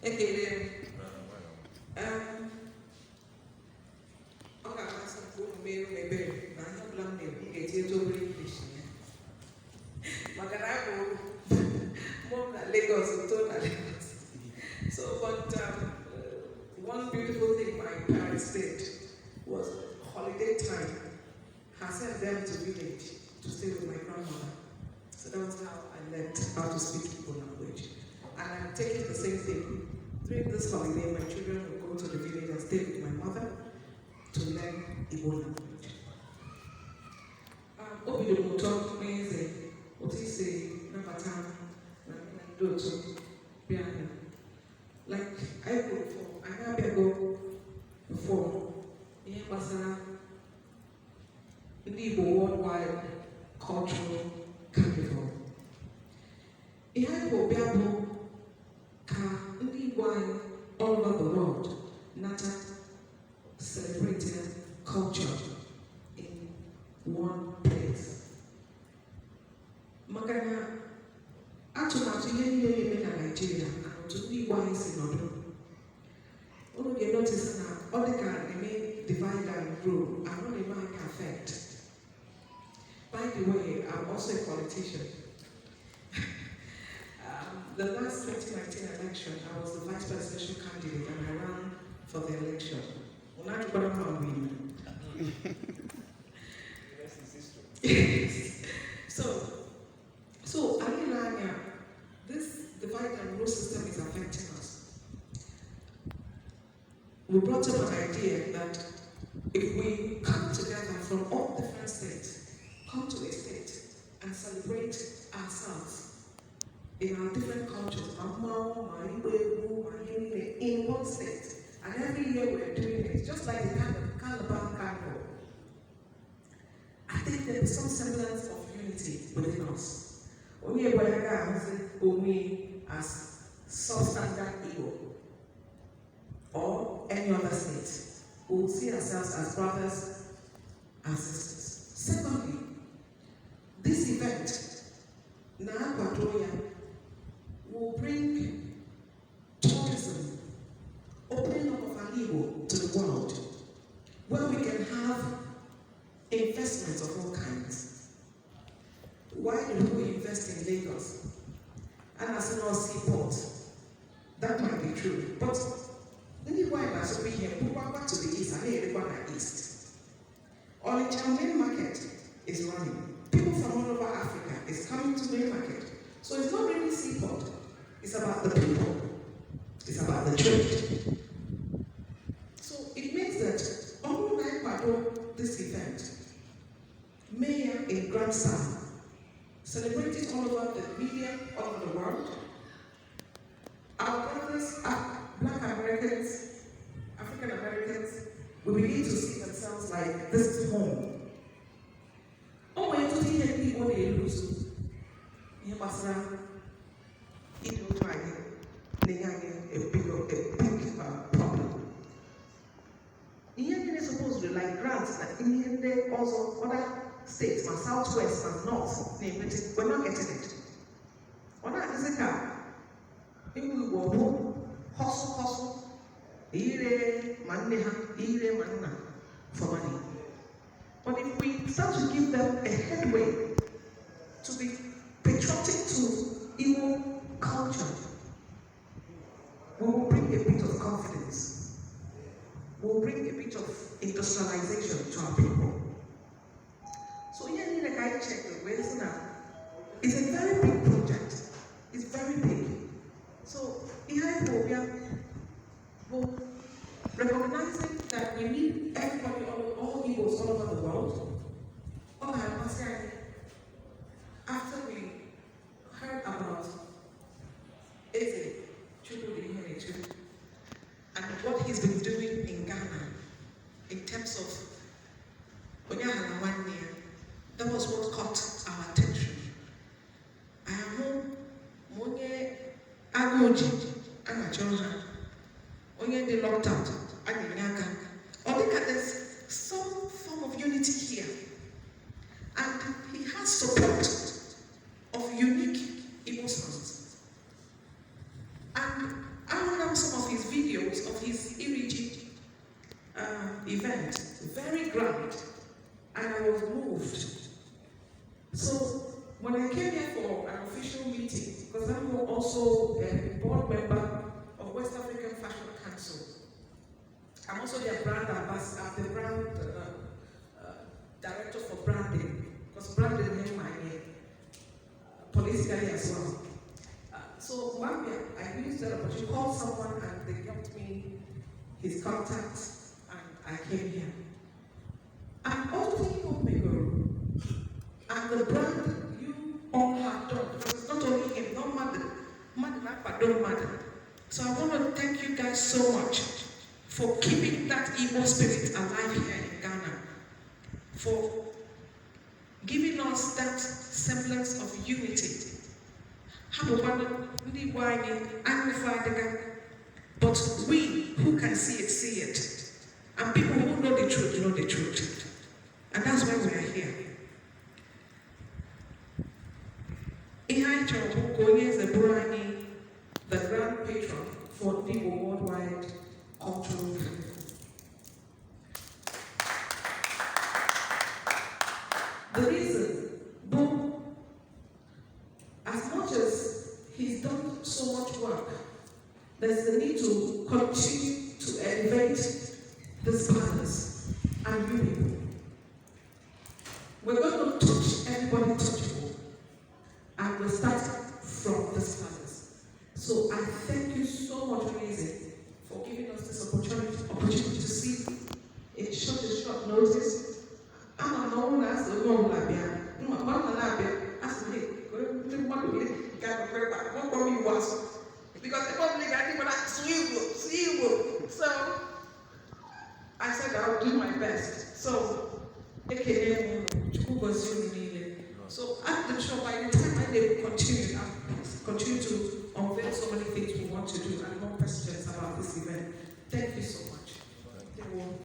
Okay, okay, that's a good meal, maybe. I have learned it. It's into English. Magarago, more than Lagos, total Lagos. So, but one beautiful thing my parents did was holiday time. I sent them to village to stay with my grandmother. So that was how I learned how to speak Igbo language. And I'm taking the same thing. During this holiday, my children will go to the village and stay with my mother to learn Igbo language. Obi the motor means what is say Napatan Doto Piano. Like I go before, I never go before in Basana in the Igbo worldwide cultural capital. In Igbo Biabo ka ndị Igbo anyị all over the world nata celebrating culture in one place. Maka na atụmatụ ihe niile na-eme na Nigeria na otu ndị Igbo anyị si nọdụ. Unu ga-notice na ọ dị ka na-eme divide and rule, and ọ na-eme anyị affect. By the way, I'm also a politician. The last 2019 election, I was the vice presidential candidate and I ran for the election. So Alilania, this divide and rule system is affecting us. We brought up an idea that if we come together from all different states, come to a state and celebrate ourselves in our different cultures, in one state. And every year we're doing it, just like the kind of Calabar Carnival. I think there is some semblance of unity within us. Only as substandard Igbo or any other state, we will see ourselves as brothers and sisters. Secondly, this event, Naapatoya, will bring tourism, opening up of an Igbo to the world, where we can have investments of all kinds. Why do we invest in Lagos? And as in our seaport, that might be true. But anyway, as we here, we go back to the east, and here we east. Onitsha main market is running. People from all over Africa is coming to main market. So it's not really seaport. It's about the people. It's about the trade. So it means that all night Pado, this event, Mayor in Grand Sam, celebrated all over the media, all over the world. Our brothers, Black Americans, African Americans, we begin to see themselves like this is home. Oh, we're to see people they lose. You must have a big problem. Indian is supposed to be like grants, like Indian they also other states, from southwest and north, we're not getting it. We're not getting it. If we go home, hustle, for money. But if we start to give them a headway to be patriotic to Igbo culture, we will bring a bit of confidence. We will bring a bit of industrialization to our people. So here, like I checked the ways now. It's a very big project. It's very big. So here we are recognizing that we need everybody, all Igbos all over the world. After we heard about Eze Chukwudi and what he's been doing in Ghana in terms of Onyahana 1 year, that was what caught our attention. I am home, Monye Agoji, Anajoha, Onye de locked out, Anyaka. Or look at this, some form of unity here. And he has support of unique Igbo songs. And I very grand, and I was moved. So when I came here for an official meeting, because I'm also a board member of West African Fashion Council, I'm also their brand ambassador, I'm the brand director for branding, because branding is my name, politically as well. So one day I used that opportunity to call someone and they got me his contact and I came here. I'm also thinking of Meguru and the brand you all have done, because it's not only him, no matter, don't matter. So I want to thank you guys so much for keeping that Igbo spirit alive here in Ghana, for giving us that semblance of unity. But we who can see it. And people who know the truth. And that's why we are here. Ihai Chobuko is the Burani, the grand patron for the worldwide cultural food. The reason, Bo, as much as he's done so much work, there's the need to continue to elevate this palace and you people. We're going to touch everybody touchable, and we'll start from this palace. So I thank you so much, Amazing, for giving us this opportunity to see in short notice. I'm not known as the one Labia. I'm not Labia. As me, because the public, I think, like, so I said I'll do my best. So, so at the show, by the time I did continue,